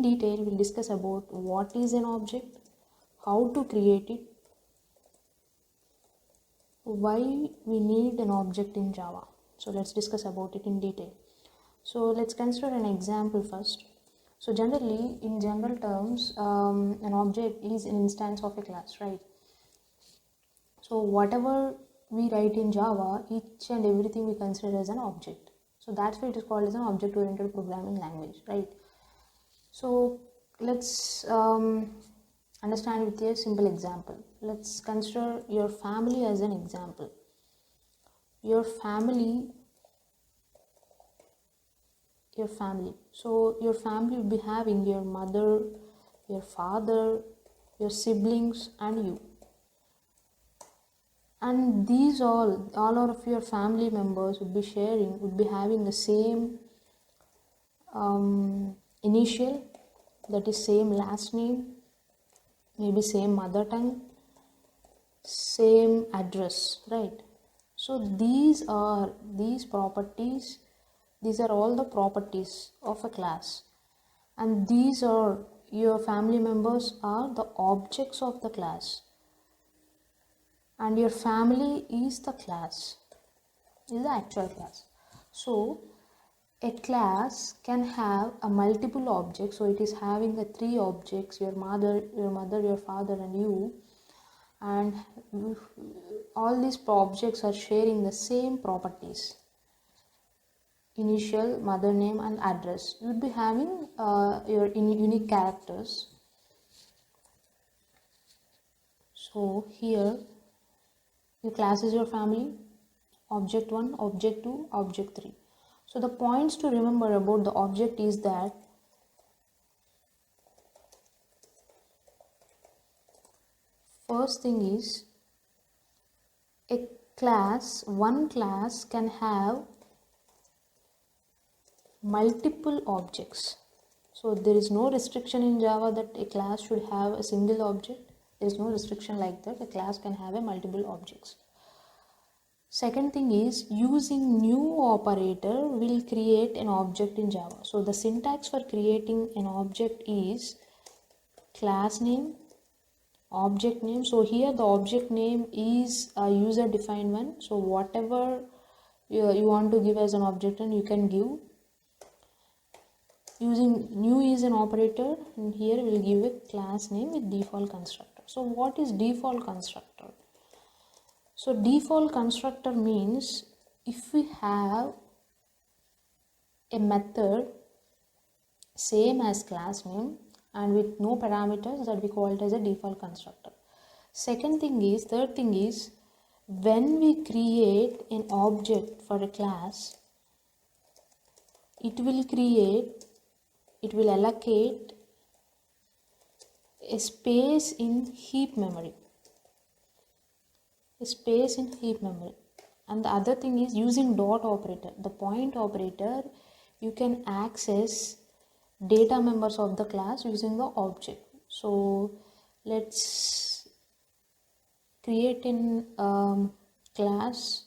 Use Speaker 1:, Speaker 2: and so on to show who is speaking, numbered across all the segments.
Speaker 1: detail we'll discuss about what is an object, how to create it, why we need an object in Java. So let's discuss about it in detail. So let's consider an example first. So generally, in general terms, an object is an instance of a class, right? So whatever we write in Java, each and everything we consider as an object. So that's why it is called as an object-oriented programming language, right? So let's understand with a simple example. Let's consider your family as an example. Your family. So your family will be having your mother, your father, your siblings, and you. And these all of your family members would be having the same initial, that is same last name, maybe same mother tongue, same address, right? So these are all the properties of a class, and these are your family members are the objects of the class, and your family is the class, is the actual class. So a class can have a multiple objects, so it is having the three objects, your mother, your father, and you, and all these objects are sharing the same properties: initial, mother name, and address. You would be having your unique characters. So here your class is your family, object 1, object 2, object 3. So the points to remember about the object is that first thing is one class can have multiple objects. So there is no restriction in Java that a class should have a single object. There is no restriction like that. A class can have a multiple objects. Second thing is, using new operator will create an object in Java. So the syntax for creating an object is class name, object name. So here the object name is a user defined one. So whatever you want to give as an object, and you can give. Using new is an operator, and here we will give a class name with default constructor. So what is default constructor? So default constructor means if we have a method same as class name and with no parameters, that we call it as a default constructor. Third thing is when we create an object for a class, it will allocate a space in heap memory. And the other thing is, using dot operator, the point operator, you can access data members of the class using the object. So let's create an class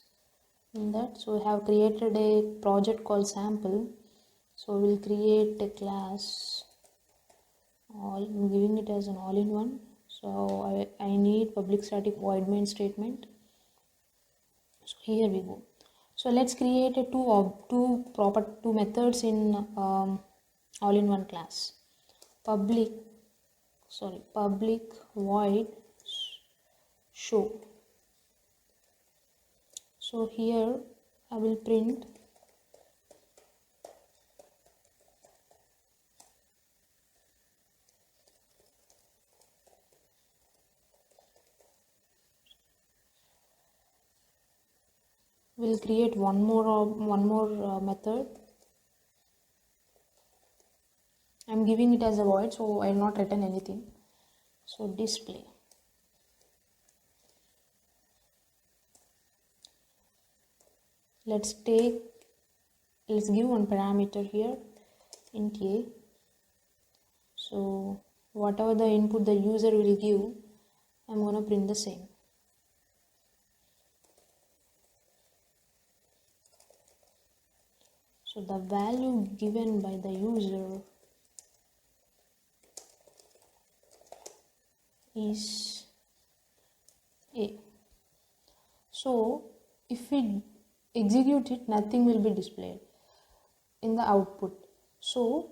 Speaker 1: in that. So we have created a project called sample. So we'll create a class, I'm giving it as an all-in-one. So I need public static void main statement. So here we go. So let's create a two methods in all-in-one class. Public void show. So here I will print we'll create one more method. I'm giving it as a void, so I will not return anything. So display. Let's give one parameter here, int a. So whatever the input the user will give, I'm gonna print the same. So the value given by the user is A. So if we execute it, nothing will be displayed in the output. So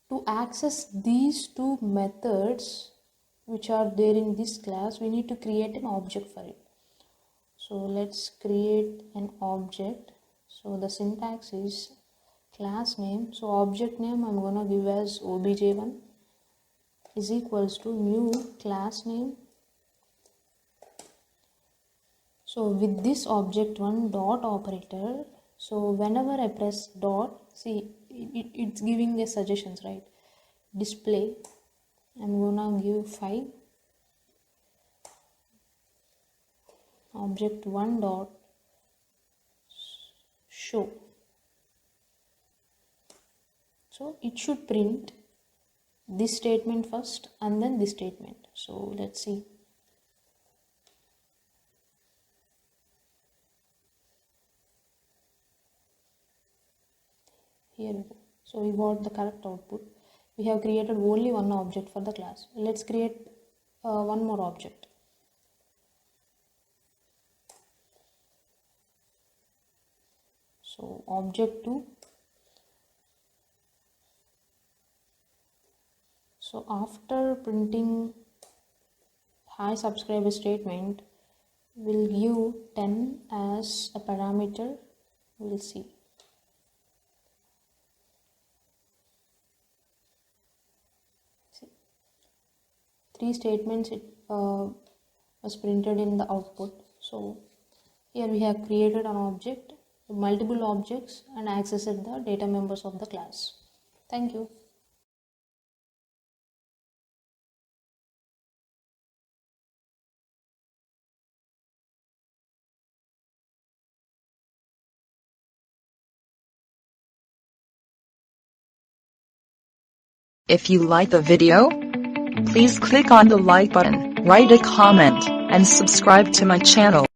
Speaker 1: to access these two methods which are there in this class, we need to create an object for it. So let's create an object. So the syntax is class name. So object name I'm gonna give as obj1 is equals to new class name. So with this object1 dot operator, so whenever I press dot, see it's giving the suggestions, right? Display, I'm gonna give 5, object1 dot show. So it should print this statement first and then this statement. So let's see. Here we go. So we got the correct output. We have created only one object for the class. Let's create one more object. So object2. So after printing hi subscriber statement, we'll give 10 as a parameter. We'll see. Three statements it was printed in the output. So here we have created an object, multiple objects, and accessed the data members of the class. Thank you.
Speaker 2: If you like the video, please click on the like button, write a comment, and subscribe to my channel.